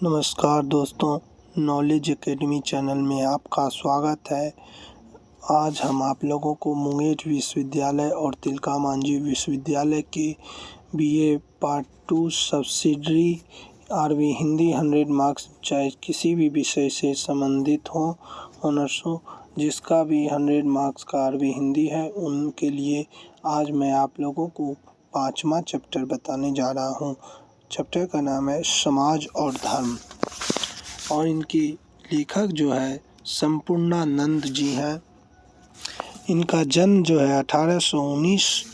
नमस्कार दोस्तों, knowledge academy channel में आपका स्वागत है। आज हम आप लोगों को मुंगेर विश्वविद्यालय और तिलका मांझी विश्वविद्यालय के BA part 2 subsidiary RB Hindi 100 marks, चाहे किसी भी विषय से संबंधित हो, ऑनर्स हो, जिसका भी 100 मार्क्स का आरबी हिंदी है, उनके लिए आज मैं आप लोगों को 5वां चैप्टर बताने जा रहा हूँ। चैप्टर का नाम है समाज और धर्म, और इनकी लेखक जो है संपूर्णानंद जी हैं। इनका जन्म जो है 1819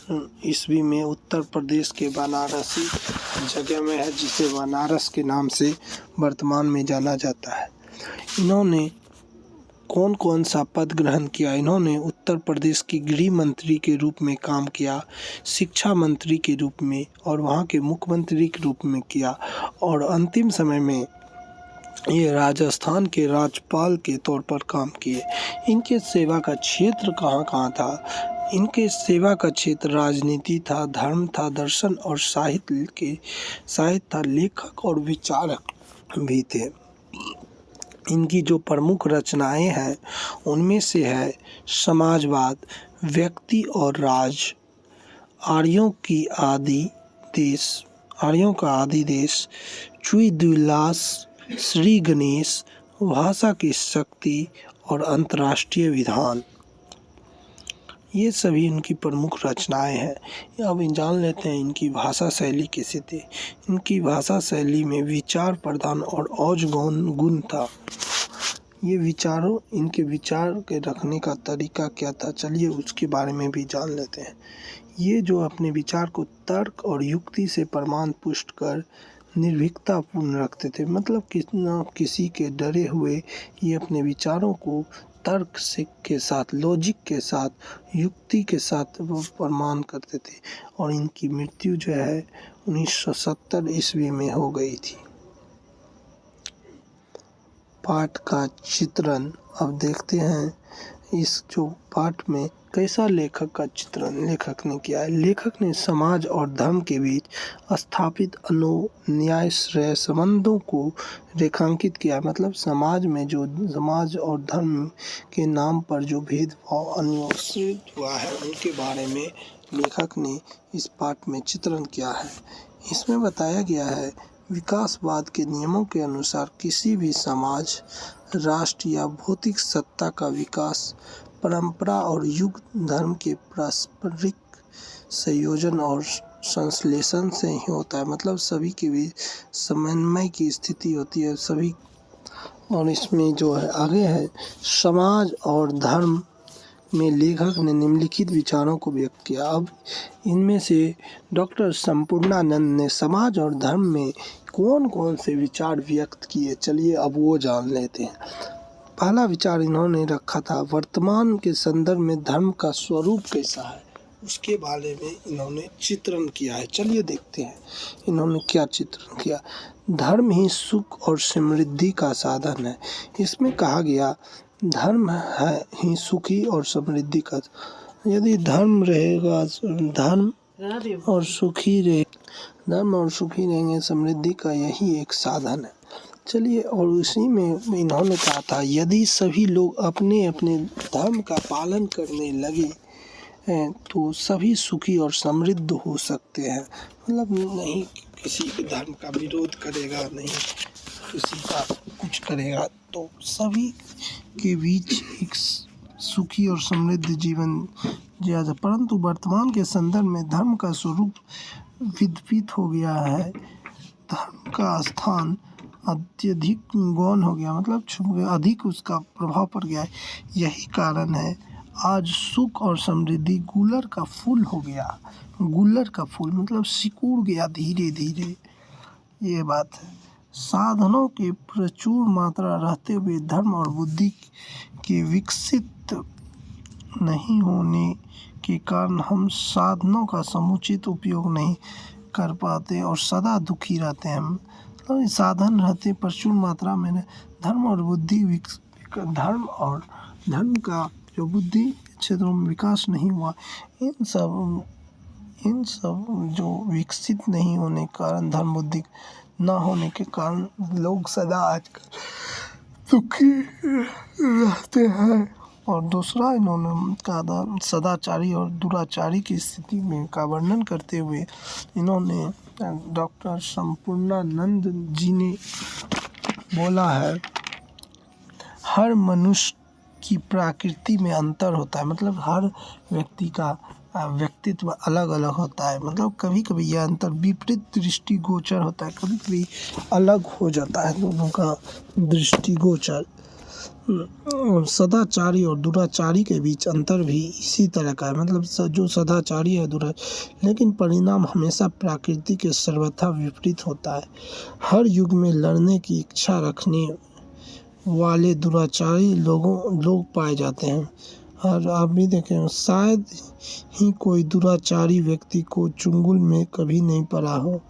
ईस्वी में उत्तर प्रदेश के बनारसी जगह में है, जिसे बनारस के नाम से वर्तमान में जाना जाता है। इन्होंने कौन कौन सा पद ग्रहण किया? इन्होंने उत्तर प्रदेश के गृह मंत्री के रूप में काम किया, शिक्षा मंत्री के रूप में और वहाँ के मुख्यमंत्री के रूप में किया, और अंतिम समय में ये राजस्थान के राज्यपाल के तौर पर काम किए। इनके सेवा का क्षेत्र कहाँ कहाँ था? इनके सेवा का क्षेत्र राजनीति था, धर्म था, दर्शन और साहित्य था, लेखक और विचारक भी थे। इनकी जो प्रमुख रचनाएं हैं उनमें से है समाजवाद, व्यक्ति और राज, आर्यों का आदि देश, चुई दुलास, श्री गणेश, भाषा की शक्ति और अंतर्राष्ट्रीय विधान। ये सभी इनकी प्रमुख रचनाएं हैं। अब जान लेते हैं इनकी भाषा शैली कैसी थी। इनकी भाषा शैली में विचार प्रधान और औज गुण था। इनके विचार के रखने का तरीका क्या था, चलिए उसके बारे में भी जान लेते हैं। ये जो अपने विचार को तर्क और युक्ति से प्रमाण पुष्ट कर निर्भीकता पूर्ण रखते थे, मतलब किसी के डरे हुए ये अपने विचारों को तर्क के साथ, लॉजिक के साथ, युक्ति के साथ वो प्रमाण करते थे। और इनकी मृत्यु जो है 1970 ईस्वी में हो गई थी। पाठ का चित्रण अब देखते हैं। इस जो पाठ में कैसा लेखक का चित्रण लेखक ने किया है। लेखक ने समाज और धर्म के बीच स्थापित न्यायश्रय संबंधों को रेखांकित किया, मतलब समाज में जो समाज और धर्म के नाम पर जो भेदभाव अन्वेषित हुआ है, उनके बारे में लेखक ने इस पाठ में चित्रण किया है। इसमें बताया गया है, विकासवाद के नियमों के अनुसार किसी भी समाज, राष्ट्र या भौतिक सत्ता का विकास परंपरा और युग धर्म के पारस्परिक संयोजन और संश्लेषण से ही होता है, मतलब सभी के बीच समन्वय की स्थिति होती है सभी। और इसमें जो है आगे है, समाज और धर्म में लेखक ने निम्नलिखित विचारों को व्यक्त किया। अब इनमें से डॉक्टर संपूर्णानंद ने समाज और धर्म में कौन कौन से विचार व्यक्त किए, चलिए अब वो जान लेते हैं। पहला विचार इन्होंने रखा था, वर्तमान के संदर्भ में धर्म का स्वरूप कैसा है, उसके बारे में इन्होंने चित्रण किया है। चलिए देखते हैं इन्होंने क्या चित्रण किया। धर्म ही सुख और समृद्धि का साधन है। इसमें कहा गया, धर्म है ही सुखी और समृद्धि का। यदि धर्म रहेगा, धर्म और सुखी रहेंगे, समृद्धि का यही एक साधन है। चलिए, और उसी में इन्होंने कहा था, यदि सभी लोग अपने अपने धर्म का पालन करने लगे तो सभी सुखी और समृद्ध हो सकते हैं। मतलब नहीं किसी के धर्म का विरोध करेगा, नहीं किसी का कुछ करेगा, तो सभी के बीच एक सुखी और समृद्ध जीवन जिया जाए। परंतु वर्तमान के संदर्भ में धर्म का स्वरूप विदपित हो गया है। धर्म का स्थान अत्यधिक गौण हो गया, मतलब अधिक उसका प्रभाव पड़ गया है। यही कारण है आज सुख और समृद्धि गुलर का फूल हो गया। गुलर का फूल मतलब सिकुड़ गया धीरे धीरे, ये बात है। साधनों के प्रचुर मात्रा रहते हुए धर्म और बुद्धि के विकसित नहीं होने के कारण हम साधनों का समुचित उपयोग नहीं कर पाते और सदा दुखी रहते हैं। तो साधन रहते प्रचुर मात्रा में, धर्म और धर्म का जो बुद्धि क्षेत्रों में विकास नहीं हुआ, इन सब जो विकसित नहीं होने के कारण धर्म बुद्धि न होने के कारण लोग सदा आजकल दुखी रहते हैं। और दूसरा इन्होंने कहा सदाचारी और दुराचारी की स्थिति में का वर्णन करते हुए इन्होंने डॉक्टर संपूर्णानंद जी ने बोला है, हर मनुष्य की प्रकृति में अंतर होता है। मतलब हर व्यक्ति का व्यक्तित्व अलग अलग होता है। मतलब कभी कभी यह अंतर विपरीत दृष्टिगोचर होता है, कभी कभी अलग हो जाता है दोनों का दृष्टिगोचर। और सदाचारी और दुराचारी के बीच अंतर भी इसी तरह का है। मतलब जो सदाचारी है लेकिन परिणाम हमेशा प्रकृति के सर्वथा विपरीत होता है। हर युग में लड़ने की इच्छा रखने वाले दुराचारी लोग पाए जाते हैं। और आप भी देखें, शायद ही कोई दुराचारी व्यक्ति को चुंगल में कभी नहीं पड़ा हो।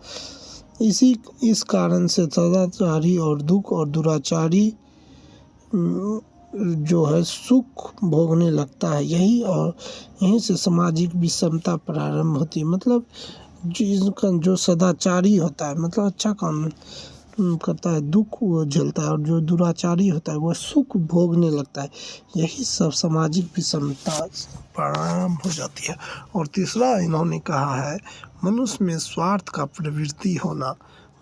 इस कारण से सदाचारी और दुख और दुराचारी जो है सुख भोगने लगता है। यहीं से सामाजिक विषमता प्रारंभ होती है। मतलब जो सदाचारी होता है मतलब अच्छा काम करता है, दुख वो झेलता है, और जो दुराचारी होता है वह सुख भोगने लगता है। यही सब सामाजिक विषमता प्रारंभ हो जाती है। और तीसरा इन्होंने कहा है, मनुष्य में स्वार्थ का प्रवृत्ति होना।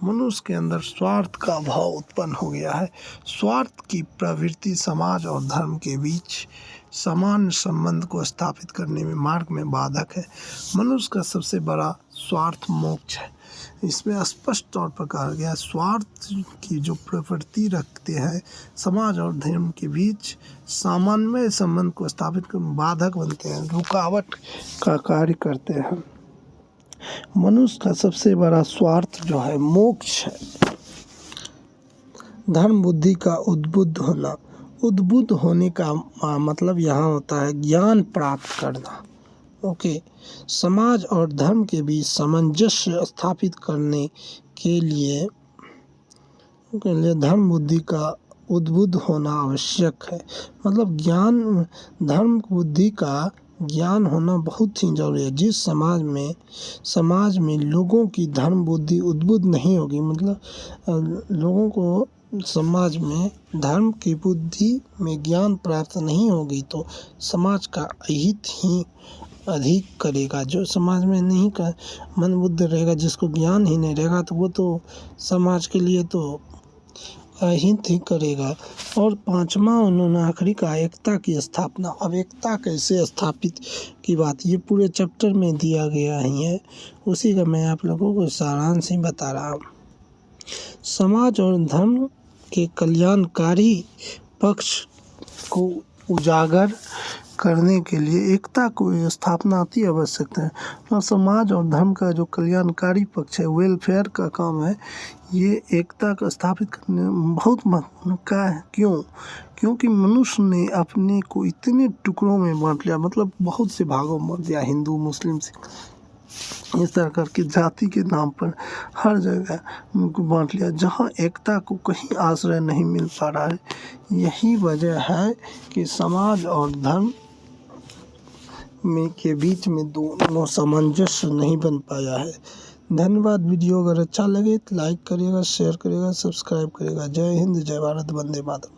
मनुष्य के अंदर स्वार्थ का भाव उत्पन्न हो गया है। स्वार्थ की प्रवृत्ति समाज और धर्म के बीच समान संबंध को स्थापित करने में मार्ग में बाधक है। मनुष्य का सबसे बड़ा स्वार्थ मोक्ष है। इसमें स्पष्ट तौर पर कहा गया, स्वार्थ की जो प्रवृत्ति रखते हैं समाज और धर्म के बीच सामान्य संबंध को स्थापित कर बाधक बनते हैं, रुकावट का कार्य करते हैं। मनुष्य का सबसे बड़ा स्वार्थ जो है मोक्ष है। धर्म बुद्धि का उद्बुद्ध होना। उद्बुद्ध होने का मतलब यहाँ होता है ज्ञान प्राप्त करना। ओके, समाज और धर्म के बीच सामंजस्य स्थापित करने के लिए धर्म बुद्धि का उद्बुद्ध होना आवश्यक है। मतलब धर्म बुद्धि का ज्ञान होना बहुत ही जरूरी है। जिस समाज में लोगों की धर्म बुद्धि उद्बुद्ध नहीं होगी, मतलब लोगों को समाज में धर्म की बुद्धि में ज्ञान प्राप्त नहीं होगी तो समाज का अहित ही अधिक करेगा। जो समाज में नहीं का मन बुद्ध रहेगा, जिसको ज्ञान ही नहीं रहेगा, तो वो तो समाज के लिए तो अहित ही करेगा। और पांचवा उन्होंने आखिरी कहा, एकता की स्थापना। अब एकता कैसे स्थापित की बात ये पूरे चैप्टर में दिया गया ही है, उसी का मैं आप लोगों को सारांश ही बता रहा हूँ। समाज और धर्म के कल्याणकारी पक्ष को उजागर करने के लिए एकता को स्थापना अति आवश्यक है। और समाज और धर्म का जो कल्याणकारी पक्ष है, वेलफेयर का काम है, ये एकता को स्थापित करने में बहुत महत्व का है। क्योंकि मनुष्य ने अपने को इतने टुकड़ों में बांट लिया, मतलब बहुत से भागों में बांट दिया, हिंदू मुस्लिम सिख इस तरह करके जाति के नाम पर हर जगह उनको बांट लिया, जहाँ एकता को कहीं आश्रय नहीं मिल पा रहा है। यही वजह है कि समाज और धर्म के बीच में दोनों सामंजस्य नहीं बन पाया है। धन्यवाद। वीडियो अगर अच्छा लगे तो लाइक करिएगा, शेयर करिएगा, सब्सक्राइब करिएगा। जय हिंद, जय भारत, वंदे मातरम।